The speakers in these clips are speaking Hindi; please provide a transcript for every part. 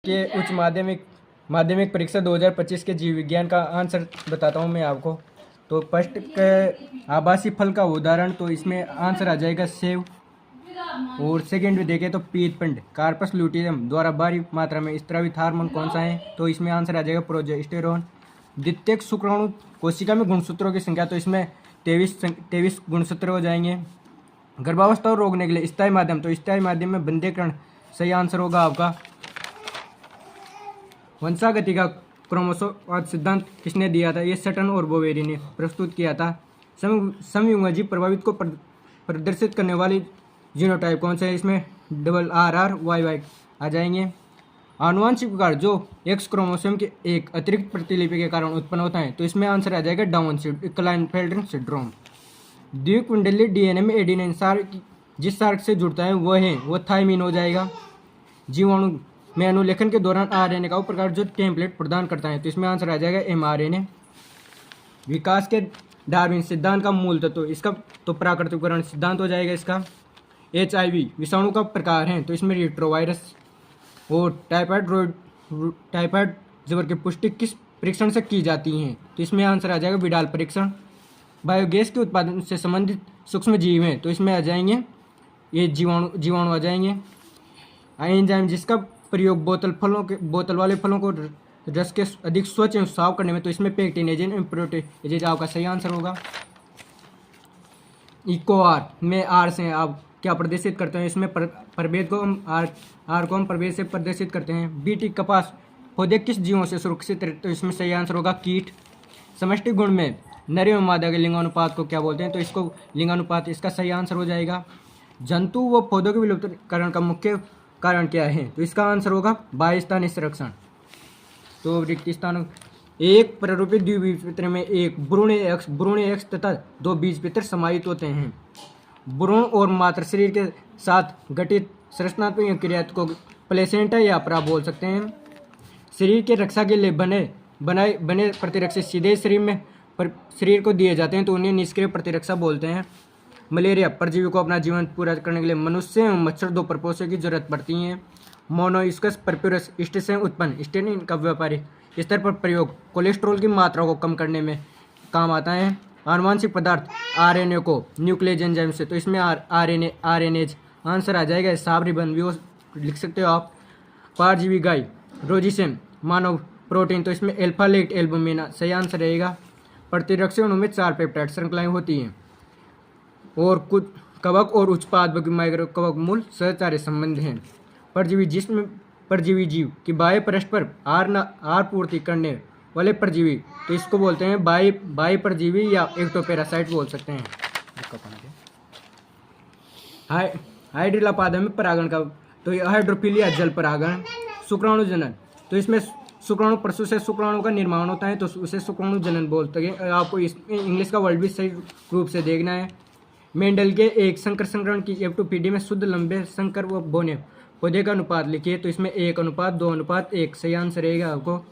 के उच्च माध्यमिक माध्यमिक परीक्षा 2025 के जीव विज्ञान का आंसर बताता हूँ मैं आपको। तो फर्स्ट के आभासी फल का उदाहरण, तो इसमें आंसर आ जाएगा सेव। और सेकंड में देखें तो पीतपिंड कार्पस ल्यूटियम द्वारा भारी मात्रा में स्रावित हार्मोन कौन सा है, तो इसमें आंसर आ जाएगा प्रोजेस्टेरोन। द्वितीयक शुक्राणु कोशिका में गुणसूत्रों की संख्या, तो इसमें 23 गुणसूत्र हो जाएंगे। गर्भावस्था और रोकने के लिए स्थायी माध्यम, तो स्थायी माध्यम में बंधीकरण सही आंसर होगा आपका। वंशागति का क्रोमोसोम सिद्धांत किसने दिया था, ये सटन और बोवेरी ने प्रस्तुत किया था। समयुग्मजीव प्रभावित को प्रदर्शित करने वाली जीनोटाइप कौन सा है, इसमें RRYY आ जाएंगे। आनुवांशिक विकार जो एक्स क्रोमोसोम के एक अतिरिक्त प्रतिलिपि के कारण उत्पन्न होता है, तो इसमें आंसर आ जाएगा डाउन क्लाइनफेल्टर सिंड्रोम। द्विकुंडलीय डीएनए में एडेनिन सार्क जिस सार्क से जुड़ता है वो थाइमिन हो जाएगा। जीवाणु में अनुलेखन के दौरान आरएनए का प्रकार जो टेम्पलेट प्रदान करता है, तो इसमें आंसर आ जाएगा mRNA। विकास के डार्विन सिद्धांत का मूल तत्व, इसका तो प्राकृतिकरण सिद्धांत हो जाएगा इसका। HIV विषाणु का प्रकार है, तो इसमें रेट्रोवायरस। और टाइफाइड ज्वर की पुष्टि किस परीक्षण से की जाती है, तो इसमें आंसर आ जाएगा विडाल परीक्षण। बायोगैस के उत्पादन से संबंधित सूक्ष्म जीव हैं, तो इसमें आ जाएंगे ये जीवाणु आ जाएंगे। एंजाइम जिसका प्रयोग बोतल वाले फलों को रस के अधिक स्वच्छ एवं साफ करने में, तो इसमें पेक्टिनेज एवं प्रोटेज आपका सही आंसर होगा। इको आर में आर से आप क्या प्रदर्शित करते हैं, इसमें प्रभेद को हम आर को हम प्रभेद से प्रदर्शित करते हैं। बीटी कपास पौधे किस जीवों से सुरक्षित रहते, तो इसमें सही आंसर होगा कीट। समष्टि गुण में नर एवं मादा के लिंगानुपात को क्या बोलते हैं, तो इसको लिंगानुपात, इसका सही आंसर हो जाएगा। जंतु व पौधों के विलुप्तीकरण का मुख्य कारण क्या है, तो इसका आंसर होगा बाह्यस्थानी संरक्षण। तो रिक्त स्थान एक प्रारूपिक द्विबीजपत्र में एक भ्रूण एक्स तथा 2 बीजपत्र समाहित होते हैं। भ्रूण और मातृ शरीर के साथ गठित संरचनात्मक क्रिया को प्लेसेंटा या अपरा बोल सकते हैं। शरीर के रक्षा के लिए बने प्रतिरक्षी सीधे शरीर को दिए जाते हैं, तो उन्हें निष्क्रिय प्रतिरक्षा बोलते हैं। मलेरिया परजीवी को अपना जीवन पूरा करने के लिए मनुष्य एवं मच्छर 2 प्रपोषों की जरूरत पड़ती है। मोनोइस्कस परप्यूरस ईस्ट से उत्पन्न स्टेनिन का व्यापारिक स्तर पर प्रयोग कोलेस्ट्रॉल की मात्रा को कम करने में काम आता है। आनुवांशिक पदार्थ आरएनए को न्यूक्लियस एंजाइम से, तो इसमें आरएनएज आंसर आ जाएगा। साबरी बंद भी लिख सकते हो आप। परजीवी गाय रोजिसेम मानव प्रोटीन, तो इसमें अल्फा लेक्ट एल्बुमिन सही आंसर रहेगा। प्रतिरक्षी अणु में 4 पेप्टाइड श्रृंखलाएं होती हैं और कुछ कवक और उच्च पादप माइक्रो कवक मूल सहचार्य संबंध हैं। परजीवी जीव की बाह्य पृष्ठ पर आहार पूर्ति करने वाले परजीवी, तो इसको बोलते हैं बाह्य परजीवी या एक्टोपैरासाइट बोल सकते हैं। हाइड्रिला पादप में परागण का, तो ये हाइड्रोफिलिया जल परागण। शुक्राणु जनन, तो इसमें शुक्राणु पशु से शुक्राणु का निर्माण होता है, तो उसे शुक्राणु जनन बोलते हैं। आपको इसमें इंग्लिश का वर्ड भी सही रूप से देखना है। मेंडल के एक संकर संकरण की F2PD में शुद्ध लंबे संकर व बोने पौधे का अनुपात लिखिए, तो इसमें 1:2:1 सही आंसर रहेगा आपको।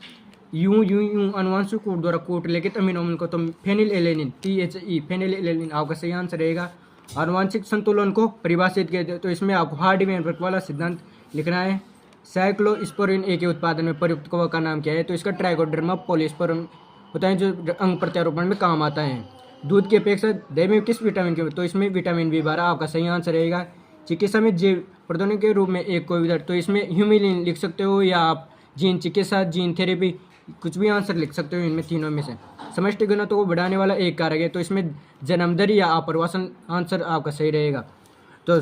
यूं अनुवांशिक कूट द्वारा कूट लिखित अमीनो अम्ल को, तो फेनिलएलेनिन THE फेनिलएलेनिन आपका सही आंसर रहेगा। आनुवांशिक संतुलन को परिभाषित किया, तो इसमें आपको हार्डी-वेनबर्ग वाला सिद्धांत लिखना है। साइक्लोस्पोरिन ए के उत्पादन में प्रयुक्त कवक का नाम क्या है, तो इसका ट्राइकोडर्मा पॉलीस्पोरम होता है जो अंग प्रत्यारोपण में काम आता है। दूध की अपेक्षा दही में किस विटामिन के, तो इसमें विटामिन B12 आपका सही आंसर रहेगा। चिकित्सा में जैव प्रौद्योगिकी के रूप में एक कोई विधि, तो इसमें ह्यूमिलिन लिख सकते हो, या आप जीन चिकित्सा जीन थेरेपी कुछ भी आंसर लिख सकते हो इनमें तीनों में से। समष्टि घनत्व को बढ़ाने वाला एक कारक है, तो इसमें जन्मदर या आप्रवासन आंसर आपका सही रहेगा। तो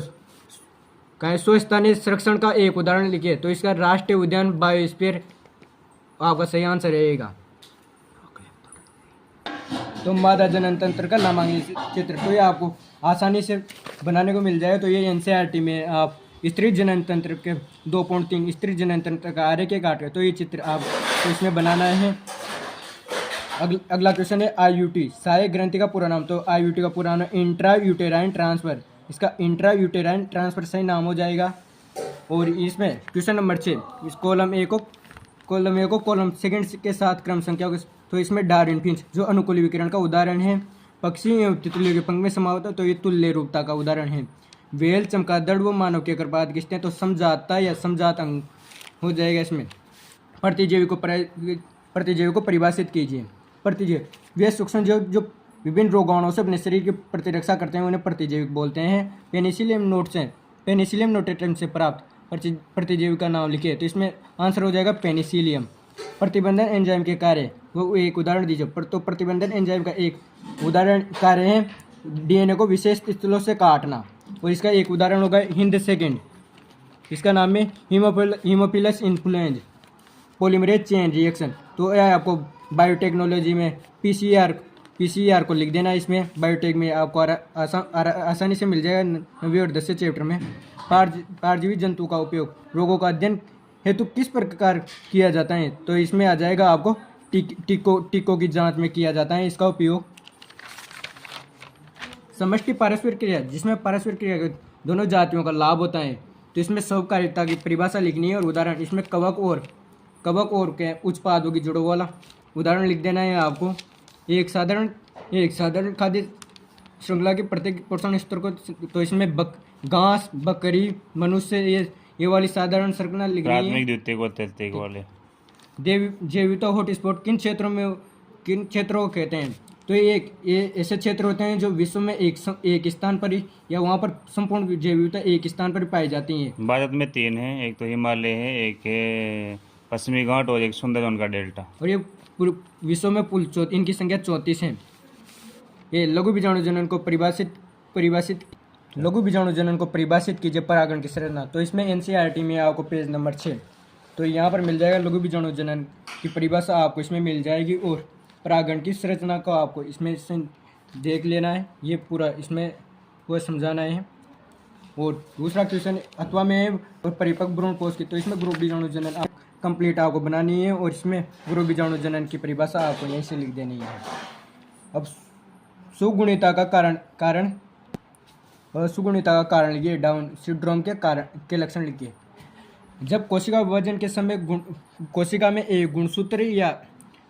कहें स्वस्थानीय संरक्षण का एक उदाहरण लिखिए, तो इसका राष्ट्रीय उद्यान बायोस्फीयर आपका सही आंसर रहेगा। तो मादा जनन तंत्र का नामांकित चित्र, तो ये आपको आसानी से बनाने को मिल जाए। तो ये NCERT में आप स्त्री जनन तंत्र के 2.3 स्त्री जनन तंत्र का आरेख के काट, तो ये चित्र आप तो इसमें बनाना है। अगला क्वेश्चन है IUT सहायक ग्रंथि का पूरा नाम, तो IUT का पूरा नाम इंट्रा यूटेराइन ट्रांसफर, इसका इंट्रा यूटेराइन ट्रांसफर सही नाम हो जाएगा। और इसमें क्वेश्चन नंबर 6 इस कॉलम ए को कॉलम सेकंड के साथ क्रम संख्या को, तो इसमें डार्विन फिंच जो अनुकूल विकिरण का उदाहरण है। पक्षी एवं तितलियों के पंख में समा होता है, तो ये तुल्य रूपता का उदाहरण है। वेल चमगादड़ व मानव के गर्भात किसते हैं, तो समझाता या समझात अंग हो जाएगा इसमें। प्रतिजीवी को परिभाषित कीजिए। प्रतिजीवी वे सूक्ष्म जीव जो विभिन्न रोगाणुओं से अपने शरीर की प्रतिरक्षा करते हैं, उन्हें प्रतिजीवी बोलते हैं। पेनिसिलियम नोटेटम से प्राप्त प्रतिजीवी का नाम लिखिए। तो इसमें आंसर हो जाएगा पेनिसिलियम। प्रतिबंधन एंजाइम के कार्य वो एक उदाहरण दीजिए। तो प्रतिबंधन एंजाइम का एक उदाहरण कार्य है डीएनए को विशेष स्थलों से काटना, और इसका एक उदाहरण होगा हिंद सेकेंड। इसका नाम है Haemophilus influenza polymerase chain reaction. तो यह आपको बायोटेक्नोलॉजी में पीसीआर को लिख देना। इसमें बायोटेक में आपको आसानी से मिल जाएगा 9वीं और 10वें चैप्टर में। पारजीवी जंतु का उपयोग रोगों का अध्ययन हेतु किस प्रकार किया जाता है? तो इसमें आ जाएगा आपको टीकों की जांच में किया जाता है इसका उपयोग। समष्टि पारस्परिक क्रिया, जिसमें पारस्परिक क्रिया के दोनों जातियों का लाभ होता है। तो इसमें स्वकार्यता की परिभाषा लिखनी है और उदाहरण इसमें कवक और के उच्च पादों की जुड़ों वाला उदाहरण लिख देना है आपको। एक साधारण खाद्य श्रृंखला के प्रत्येक पोषण स्तर को, तो इसमें घास, बकरी, मनुष्य, ये वाली साधारण श्रृंखला लिखनी है। प्राथमिक, द्वितीयक और तृतीयक वाले। जैविकता हॉटस्पॉट किन क्षेत्रों को कहते हैं? तो ये ऐसे क्षेत्र होते हैं जो विश्व में एक स्थान पर ही या वहाँ पर संपूर्ण जैव विविधता एक स्थान पर पाई जाती है। भारत में 3 हैं, एक तो हिमालय है, एक है पश्चिमी घाट और एक सुंदरवन का डेल्टा। और ये विश्व में कुल इनकी संख्या 34 है। ये लघु बीजाणु जनन को परिभाषित कीजिए परागण की संरचना। तो इसमें एनसीईआरटी में आपको पेज नंबर 6, तो यहाँ पर मिल जाएगा लघु बीजाणु जनन की परिभाषा आपको इसमें मिल जाएगी, और परागण की संरचना को आपको इसमें से देख लेना है, ये पूरा इसमें वो समझाना है। और दूसरा क्वेश्चन अथवा में और परिपक्व भ्रूण कोश की, तो इसमें ग्रुप बीजाणु जनन कंप्लीट आपको बनानी है, और इसमें ग्रुप बीजाणु जनन की परिभाषा आपको यहीं से लिख देनी है। अब सुगुणिता का कारण लिखिए। डाउन सिंड्रोम के लक्षण लिखिए। जब कोशिका विभाजन के समय कोशिका में एक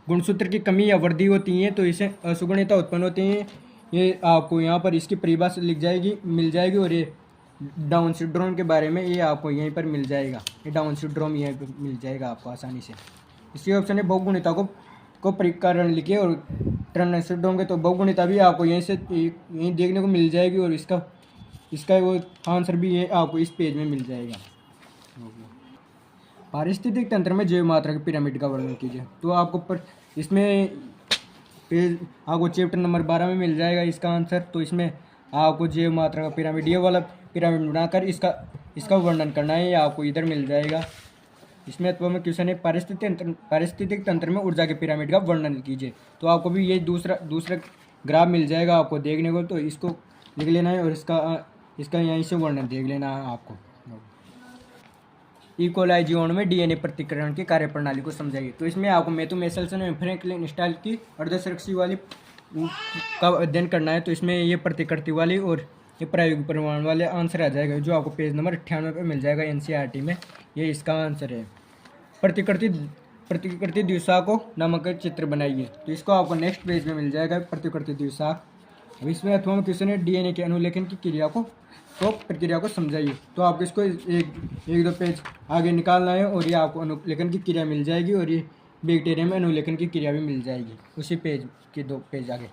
गुणसूत्र की कमी या वृद्धि होती है, तो इसे असुगुणिता उत्पन्न होती है। ये आपको यहाँ पर इसकी परिभाषा मिल जाएगी, और ये डाउन सिंड्रोम के बारे में ये आपको यहीं पर मिल जाएगा। ये डाउन सिंड्रोम यहीं पर मिल जाएगा आपको आसानी से। इसी ऑप्शन है बहुगुणिता को कारण लिखिए, और टर्नर सिंड्रोम के तो बहुगुणिता भी आपको यहीं देखने को मिल जाएगी, और इसका वो आंसर भी ये आपको इस पेज में मिल जाएगा। पारिस्थितिक तंत्र में जैव मात्रा की पिरामिड का वर्णन कीजिए। तो आपको इसमें पेज आपको चैप्टर नंबर 12 में मिल जाएगा इसका आंसर। तो इसमें आपको जैव मात्रा का पिरामिड, ये वाला पिरामिड बनाकर इसका वर्णन करना है, ये आपको इधर मिल जाएगा। इसमें अथवा में क्वेश्चन है पारिस्थितिक तंत्र में ऊर्जा के पिरामिड का वर्णन कीजिए। तो आपको भी ये दूसरा ग्राफ मिल जाएगा आपको देखने को, तो इसको लिख लेना है, और इसका यहीं से वर्णन देख लेना है आपको। इकोलाई जीवाणु में डीएनए प्रतिकरण की कार्यप्रणाली को समझाइए। तो इसमें आपको मैथ्यू मेसेल्सन और फ्रैंकलिन स्टाइल की अर्धसुरक्षी वाली का अध्ययन करना है। तो इसमें ये प्रतिकृति वाली और ये प्रायोगिक परिमाण वाले आंसर आ जाएगा, जो आपको पेज नंबर 98 पर मिल जाएगा एनसीईआरटी में। ये इसका आंसर है। प्रतिकृति द्विशाखों नामक चित्र बनाइए। तो इसको आपको नेक्स्ट पेज में मिल जाएगा प्रतिकृति द्विशाख। अब इसमें अथवा में क्वेश्चन है डीएनए के अनुलेखन की प्रक्रिया को समझाइए। तो आपको इसको एक दो पेज आगे निकालना है, और ये आपको अनुलेखन की क्रिया मिल जाएगी, और ये बैक्टीरिया में अनुलेखन की क्रिया भी मिल जाएगी उसी पेज के 2 पेज आगे।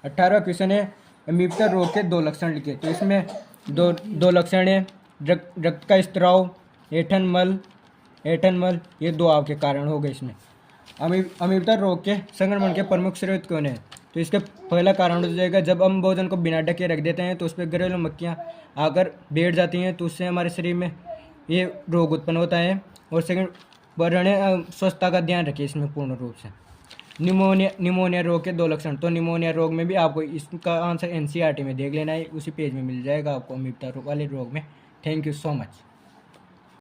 18वां क्वेश्चन है अमीबता रोग के 2 लक्षण लिखे। तो इसमें दो लक्षण है रक्त का स्त्राव, ऐंठन मल, ये 2 आपके कारण हो गए। इसमें अमीबता रोग के संक्रमण के प्रमुख स्रोत कौन है? तो इसका पहला कारण हो जाएगा जब हम भोजन को बिना ढके रख देते हैं, तो उस पर घरेलू मक्खियाँ आकर बैठ जाती हैं, तो उससे हमारे शरीर में ये रोग उत्पन्न होता है। और सेकंड पर्यावरण स्वच्छता का ध्यान रखिए इसमें पूर्ण रूप से। निमोनिया रोग के 2 लक्षण। तो निमोनिया रोग में भी आपको इसका आंसर एनसीईआरटी में देख लेना है, उसी पेज में मिल जाएगा आपको अमीबता रोग वाले रोग में। Thank you so much.